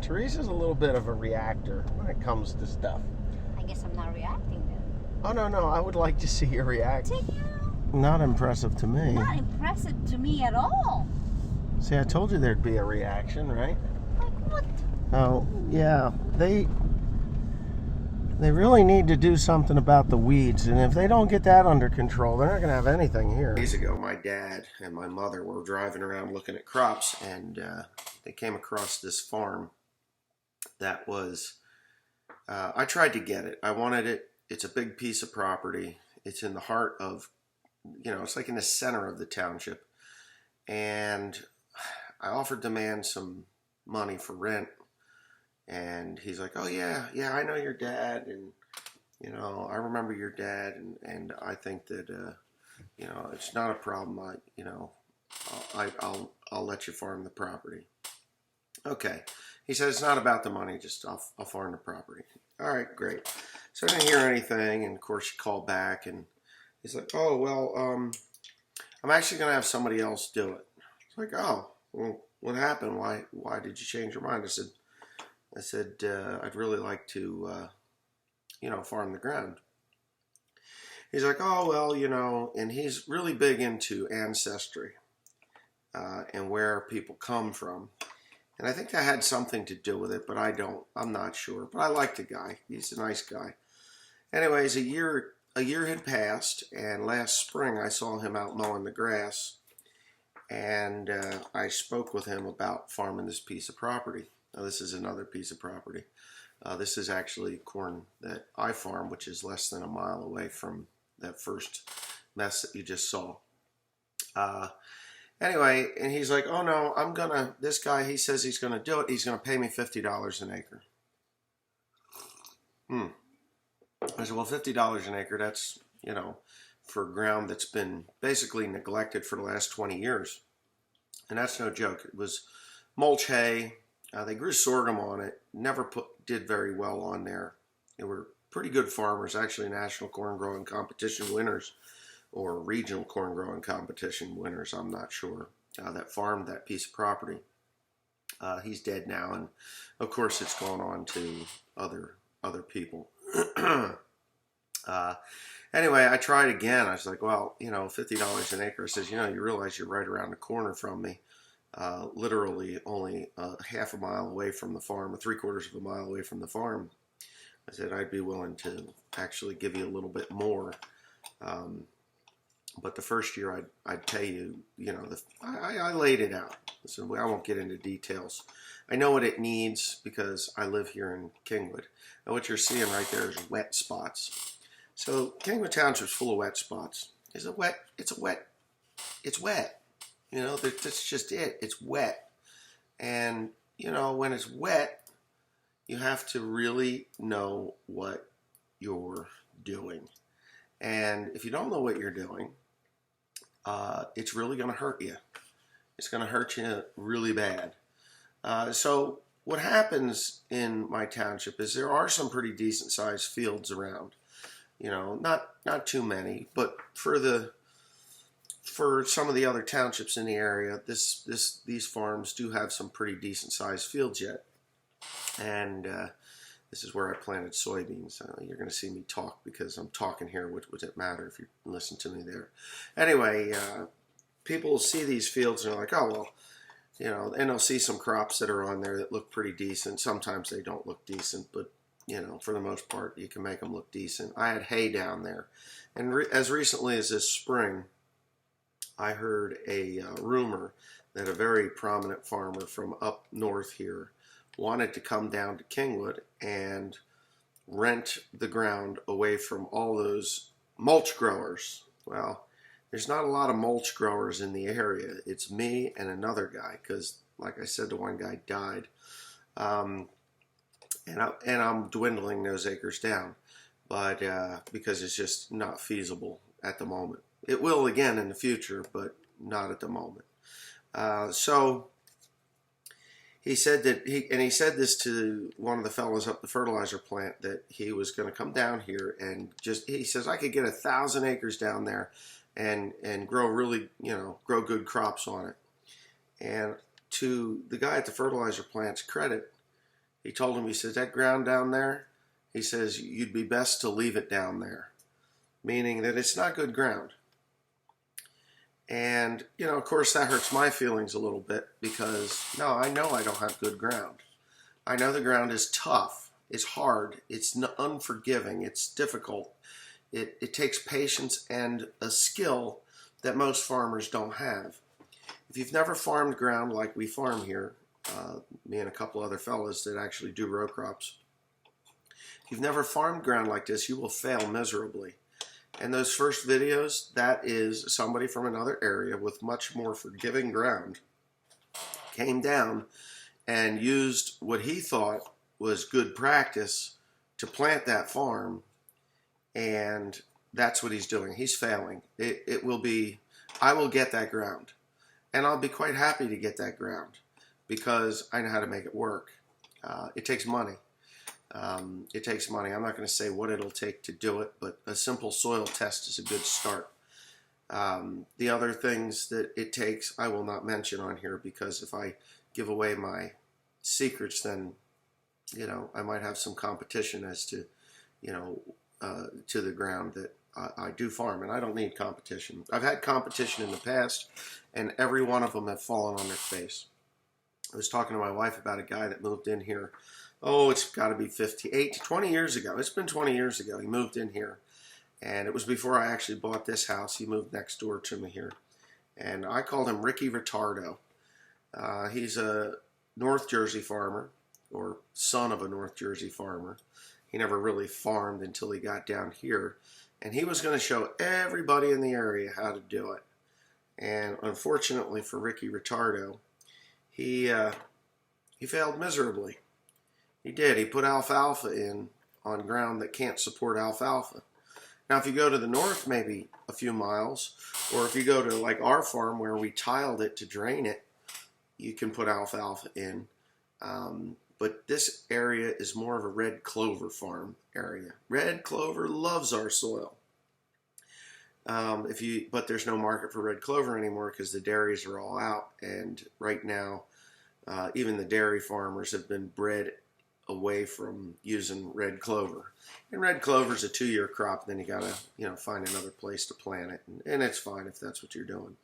Teresa's a little bit of a reactor when it comes to stuff. I guess I'm not reacting then. Oh, no, I would like to see you react. To you? Not impressive to me. Not impressive to me at all. See, I told you there'd be a reaction, right? Like what? Oh, yeah. They really need to do something about the weeds, and if they don't get that under control, they're not going to have anything here. Days ago, my dad and my mother were driving around looking at crops, and they came across this farm that was, I tried to get it. I wanted it. It's a big piece of property. It's in the heart of, it's like in the center of the township. And I offered the man some money for rent. And he's like, oh, yeah, I know your dad. And, I remember your dad. And I think that, it's not a problem. I'll let you farm the property. Okay. He said, it's not about the money. Just I'll farm the property. All right, great. So I didn't hear anything. And, of course, she called back. And he's like, oh, well, I'm actually going to have somebody else do it. It's like, oh, well, what happened? Why did you change your mind? I said, I'd really like to, farm the ground. He's like, oh, well, and he's really big into ancestry and where people come from. And I think that had something to do with it, but I'm not sure. But I like the guy. He's a nice guy. Anyways, a year had passed, and last spring I saw him out mowing the grass, and I spoke with him about farming this piece of property. Now, this is another piece of property. This is actually corn that I farm, which is less than a mile away from that first mess that you just saw. Anyway, and he's like, oh no, this guy, he says he's going to do it. He's going to pay me $50 an acre. I said, well, $50 an acre, that's, for ground that's been basically neglected for the last 20 years. And that's no joke. It was mulch hay. They grew sorghum on it. Never did very well on there. They were pretty good farmers, actually national corn growing competition winners or regional corn growing competition winners. I'm not sure. That farmed that piece of property. He's dead now, and of course it's gone on to other people. Anyway, I tried again. I was like, well, $50 an acre. I says, you realize you're right around the corner from me. Literally only half a mile away from the farm, or 3/4 of a mile away from the farm. I said, I'd be willing to actually give you a little bit more. But the first year I'd pay you, I laid it out. So I won't get into details. I know what it needs because I live here in Kingwood. And what you're seeing right there is wet spots. So Kingwood Township's full of wet spots. It's wet. It's wet. That's just it. It's wet. And, when it's wet, you have to really know what you're doing. And if you don't know what you're doing, it's really going to hurt you. It's going to hurt you really bad. So what happens in my township is there are some pretty decent sized fields around. Not too many, but for some of the other townships in the area, these farms do have some pretty decent sized fields yet. And this is where I planted soybeans. You're going to see me talk because I'm talking here. What would it matter if you listen to me there? Anyway, people will see these fields and they're like, oh, well, and they'll see some crops that are on there that look pretty decent. Sometimes they don't look decent, but, for the most part, you can make them look decent. I had hay down there. And as recently as this spring, I heard a rumor that a very prominent farmer from up north here wanted to come down to Kingwood and rent the ground away from all those mulch growers. Well, there's not a lot of mulch growers in the area. It's me and another guy because, like I said, the one guy died. And I'm dwindling those acres down, but because it's just not feasible at the moment. It will again in the future, but not at the moment. So he said that he said this to one of the fellows up the fertilizer plant that he was going to come down here and he says I could get 1,000 acres down there and grow really, grow good crops on it. And to the guy at the fertilizer plant's credit, He told him, he says, that ground down there, he says, you'd be best to leave it down there, meaning that it's not good ground. And, you know, of course, that hurts my feelings a little bit because, no, I know I don't have good ground. I know the ground is tough. It's hard. It's unforgiving. It's difficult. It takes patience and a skill that most farmers don't have. If you've never farmed ground like we farm here, me and a couple other fellas that actually do row crops, if you've never farmed ground like this, you will fail miserably. And those first videos, that is somebody from another area with much more forgiving ground came down and used what he thought was good practice to plant that farm, and that's what he's doing. He's failing. It will be, I will get that ground, and I'll be quite happy to get that ground because I know how to make it work. It takes money. It takes money. I'm not going to say what it'll take to do it, but a simple soil test is a good start. The other things that it takes, I will not mention on here because if I give away my secrets, then, you know, I might have some competition as to, you know, to the ground that I do farm, and I don't need competition. I've had competition in the past, and every one of them have fallen on their face. I was talking to my wife about a guy that moved in here. Oh, it's got to be 58 to 20 years ago. It's been 20 years ago. He moved in here, and it was before I actually bought this house. He moved next door to me here, and I called him Ricky Retardo. He's a North Jersey farmer, or son of a North Jersey farmer. He never really farmed until he got down here, and he was going to show everybody in the area how to do it. And unfortunately for Ricky Retardo, he failed miserably. He did. He put alfalfa in on ground that can't support alfalfa. Now, if you go to the north maybe a few miles, or if you go to like our farm where we tiled it to drain it, you can put alfalfa in. But this area is more of a red clover farm area. Red clover loves our soil. But there's no market for red clover anymore because the dairies are all out. And right now, even the dairy farmers have been bred away from using red clover. And red clover is a 2-year crop, then you gotta, you know, find another place to plant it, and it's fine if that's what you're doing.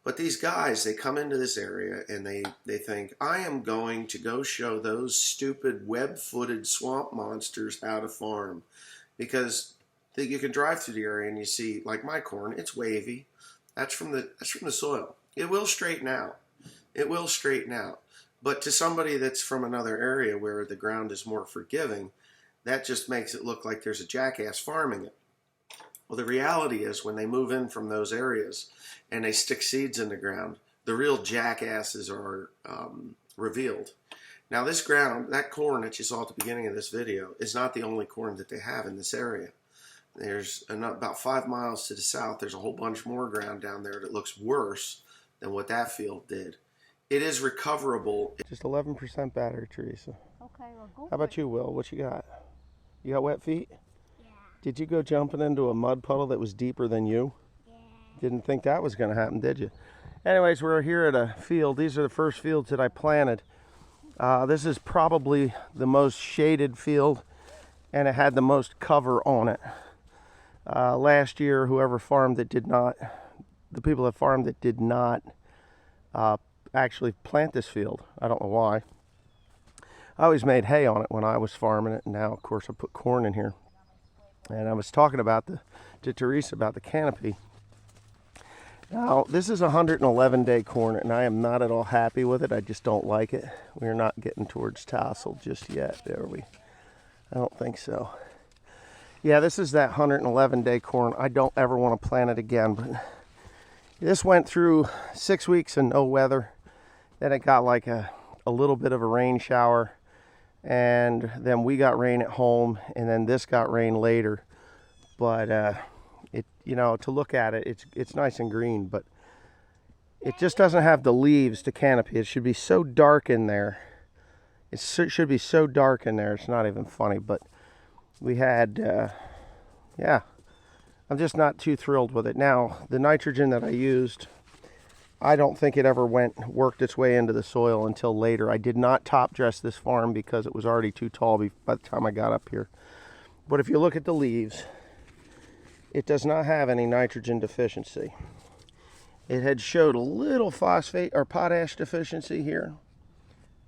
But these guys, they come into this area and they think, I am going to go show those stupid web-footed swamp monsters how to farm, because you can drive through the area and you see, like my corn, it's wavy. That's from the soil. It will straighten out. It will straighten out. But to somebody that's from another area where the ground is more forgiving, that just makes it look like there's a jackass farming it. Well, the reality is when they move in from those areas and they stick seeds in the ground, the real jackasses are revealed. Now this ground, that corn that you saw at the beginning of this video, is not the only corn that they have in this area. There's about 5 miles to the south, there's a whole bunch more ground down there that looks worse than what that field did. It is recoverable. Just 11% battery, Teresa. Okay, well, go. How about you, Will? What you got? You got wet feet? Yeah. Did you go jumping into a mud puddle that was deeper than you? Yeah. Didn't think that was going to happen, did you? Anyways, we're here at a field. These are the first fields that I planted. This is probably the most shaded field, and it had the most cover on it. Last year, whoever farmed it did not, the people that farmed it did not actually plant this field. I don't know why. I always made hay on it when I was farming it, and now of course I put corn in here. And I was talking about to Teresa about the canopy. Now this is a 111-day corn, and I am not at all happy with it. I just don't like it. We're not getting towards tassel just yet, are we? I don't think so. Yeah, this is that 111-day corn. I don't ever want to plant it again, but this went through 6 weeks of no weather. Then it got like a little bit of a rain shower, and then we got rain at home, and then this got rain later. But it, you know, to look at it, it's nice and green, but it just doesn't have the leaves to canopy. It should be so dark in there. It should be so dark in there. It's not even funny. But we had, yeah, I'm just not too thrilled with it. Now the nitrogen that I used, I don't think it ever worked its way into the soil until later. I did not top dress this farm because it was already too tall by the time I got up here. But if you look at the leaves, it does not have any nitrogen deficiency. It had showed a little phosphate or potash deficiency here,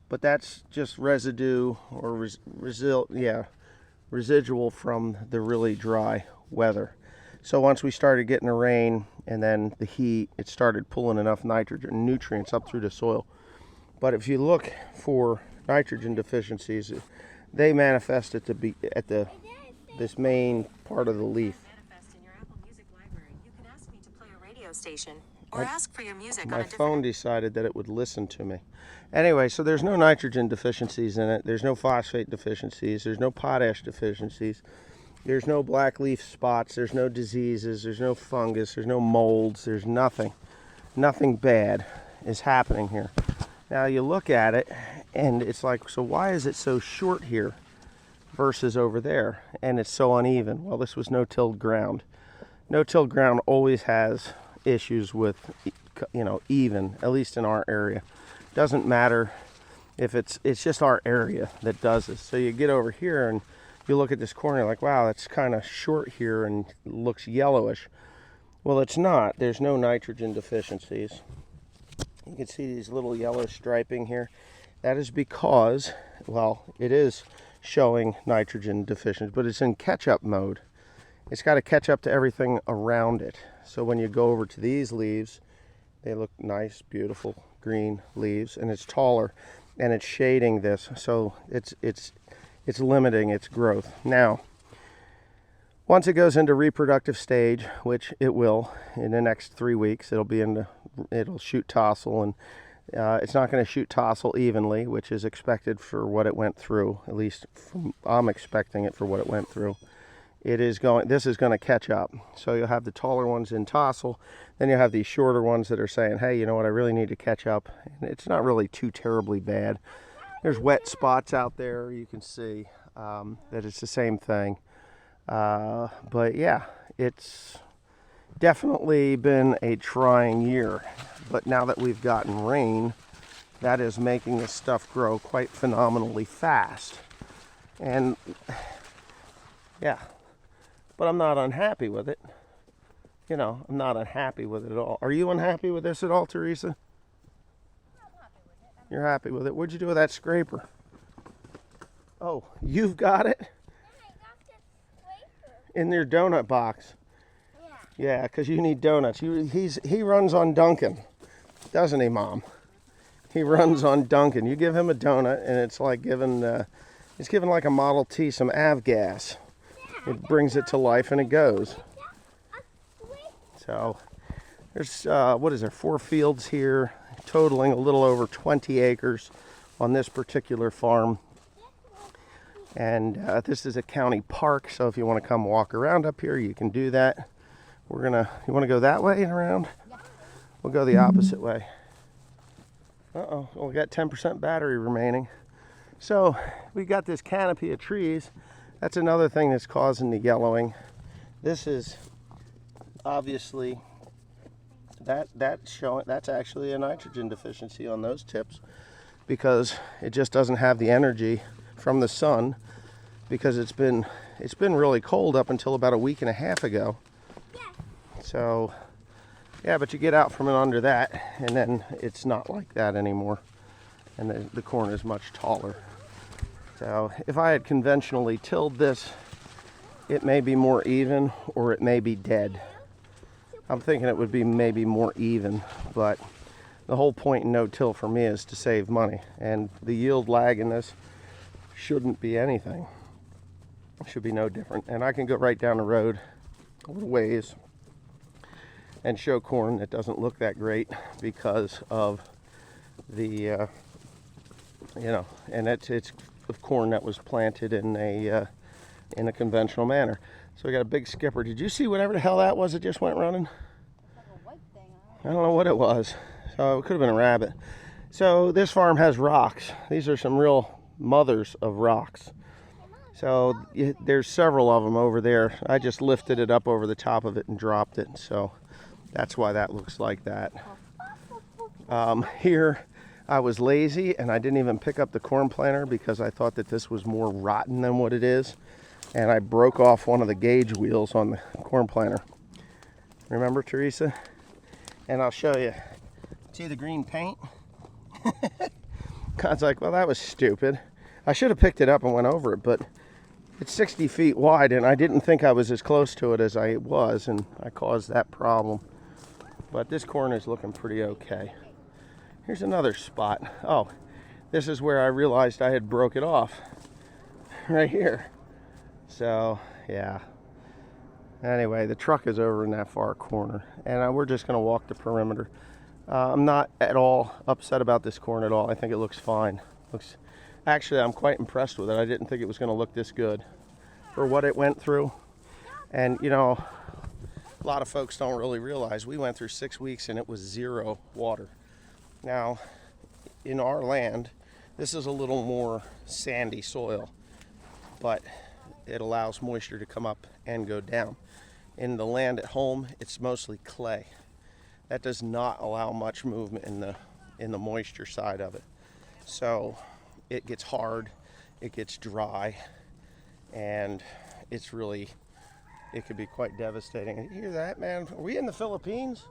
but that's just residue or residual from the really dry weather. So once we started getting the rain and then the heat, it started pulling enough nitrogen nutrients up through the soil. But if you look for nitrogen deficiencies, they manifest at this main part of the leaf. Or ask for your music My phone decided that it would listen to me. Anyway, so there's no nitrogen deficiencies in it. There's no phosphate deficiencies. There's no potash deficiencies. There's no black leaf spots. There's no diseases. There's no fungus. There's no molds. There's nothing. Nothing bad is happening here. Now you look at it and it's like, so why is it so short here versus over there? And it's so uneven. Well, this was no-tilled ground. No-tilled ground always has issues with, even, at least in our area. Doesn't matter if it's just our area that does this. So you get over here and you look at this corner, you're like, wow, that's kind of short here and looks yellowish. Well, it's not. There's no nitrogen deficiencies. You can see these little yellow striping here. That is because, well, it is showing nitrogen deficiency, but it's in catch-up mode. It's got to catch up to everything around it. So when you go over to these leaves, they look nice, beautiful green leaves, and it's taller, and it's shading this, so it's limiting its growth. Now, once it goes into reproductive stage, which it will in the next 3 weeks, it'll shoot tassel, and it's not going to shoot tassel evenly, which is expected for what it went through. At least I'm expecting it for what it went through. This is going to catch up. So you'll have the taller ones in tassel, then you'll have these shorter ones that are saying, hey, you know what, I really need to catch up. And it's not really too terribly bad. There's wet spots out there. You can see that it's the same thing. But yeah, it's definitely been a trying year. But now that we've gotten rain, that is making this stuff grow quite phenomenally fast. And yeah, but I'm not unhappy with it. I'm not unhappy with it at all. Are you unhappy with this at all, Teresa? You're happy with it. What'd you do with that scraper? Oh, you've got it? Yeah, I got this scraper. In your donut box. Yeah. Yeah, because you need donuts. He runs on Dunkin', doesn't he, Mom? He runs on Dunkin'. You give him a donut, and it's like giving like a Model T some avgas. It brings it to life, and it goes. So there's, 4 fields here, totaling a little over 20 acres on this particular farm. And this is a county park, so if you want to come walk around up here, you can do that. You want to go that way and around? We'll go the opposite way. Uh-oh, well, we got 10% battery remaining. So we got this canopy of trees. That's another thing that's causing the yellowing. This is obviously, that's actually a nitrogen deficiency on those tips, because it just doesn't have the energy from the sun, because it's been really cold up until about a week and a half ago. So yeah, but you get out from under that and then it's not like that anymore, and the corn is much taller. So if I had conventionally tilled this, it may be more even or it may be dead. I'm thinking it would be maybe more even, but the whole point in no-till for me is to save money, and the yield lag in this shouldn't be anything. It should be no different. And I can go right down the road a little ways and show corn that doesn't look that great because of the, and it's of corn that was planted in a conventional manner. So we got a big skipper. Did you see whatever the hell that was that just went running? Like a white thing. I don't know what it was. So it could have been a rabbit. So this farm has rocks. These are some real mothers of rocks. So there's several of them over there. I just lifted it up over the top of it and dropped it. So that's why that looks like that. Here I was lazy and I didn't even pick up the corn planter because I thought that this was more rotten than what it is. And I broke off one of the gauge wheels on the corn planter. Remember, Teresa? And I'll show you. See the green paint? God's like, well, that was stupid. I should have picked it up and went over it, but it's 60 feet wide and I didn't think I was as close to it as I was, and I caused that problem. But this corn is looking pretty okay. Here's another spot. Oh, this is where I realized I had broke it off. Right here. So, yeah. Anyway, the truck is over in that far corner, and we're just going to walk the perimeter. I'm not at all upset about this corn at all. I think it looks fine. Actually, I'm quite impressed with it. I didn't think it was going to look this good for what it went through. And, you know, a lot of folks don't really realize we went through 6 weeks and it was 0 water. Now, in our land, this is a little more sandy soil, but it allows moisture to come up and go down. In the land at home, it's mostly clay. That does not allow much movement in the moisture side of it. So it gets hard, it gets dry, and it could be quite devastating. You hear that, man? Are we in the Philippines?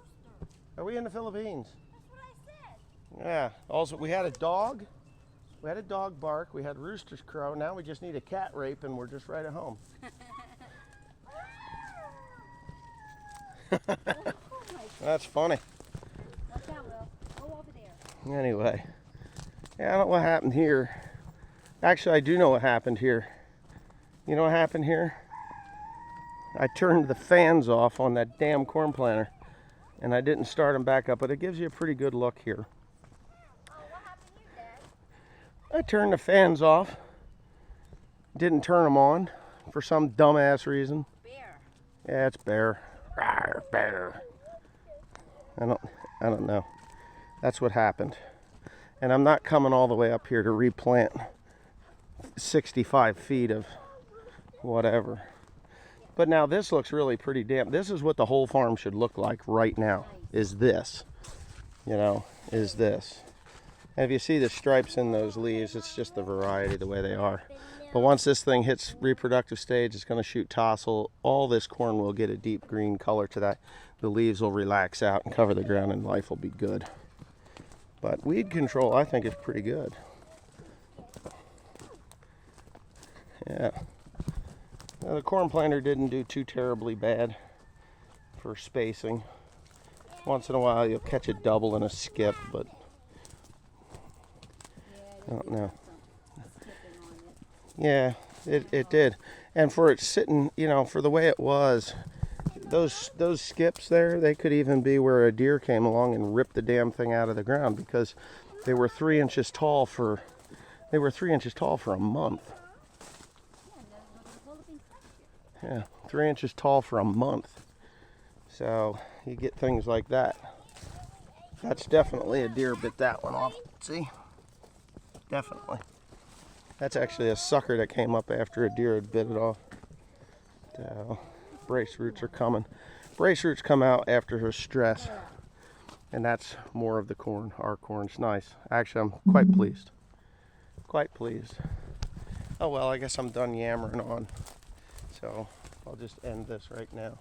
Are we in the Philippines? That's what I said. Yeah. Also, we had a dog. We had a dog bark. We had roosters crow. Now we just need a cat rape, and we're just right at home. That's funny. Watch out, Will. Go over there. Anyway, yeah, I don't know what happened here. Actually, I do know what happened here. You know what happened here? I turned the fans off on that damn corn planter, and I didn't start them back up, but it gives you a pretty good look here. Oh, what happened here, Dad? I turned the fans off, didn't turn them on for some dumbass reason. Bear. Yeah, it's bear. Rawr, bear. I don't know. That's what happened. And I'm not coming all the way up here to replant 65 feet of whatever. But now this looks really pretty damp. This is what the whole farm should look like right now, is this. You know, is this. And if you see the stripes in those leaves, it's just the variety, the way they are. But once this thing hits reproductive stage, it's going to shoot tassel. All this corn will get a deep green color to that. The leaves will relax out and cover the ground, and life will be good. But weed control, I think, is pretty good. Yeah. Now, the corn planter didn't do too terribly bad for spacing. Once in a while, you'll catch a double and a skip, but I don't know. Yeah, it did. And for it sitting, you know, for the way it was, those skips there, they could even be where a deer came along and ripped the damn thing out of the ground, because they were 3 inches tall for a month. Yeah, 3 inches tall for a month. So you get things like that. That's definitely a deer bit that one off. See? Definitely. That's actually a sucker that came up after a deer had bit it off. So, brace roots are coming. Brace roots come out after her stress. And that's more of the corn. Our corn's nice. Actually, I'm quite pleased. Quite pleased. Oh well, I guess I'm done yammering on. So I'll just end this right now.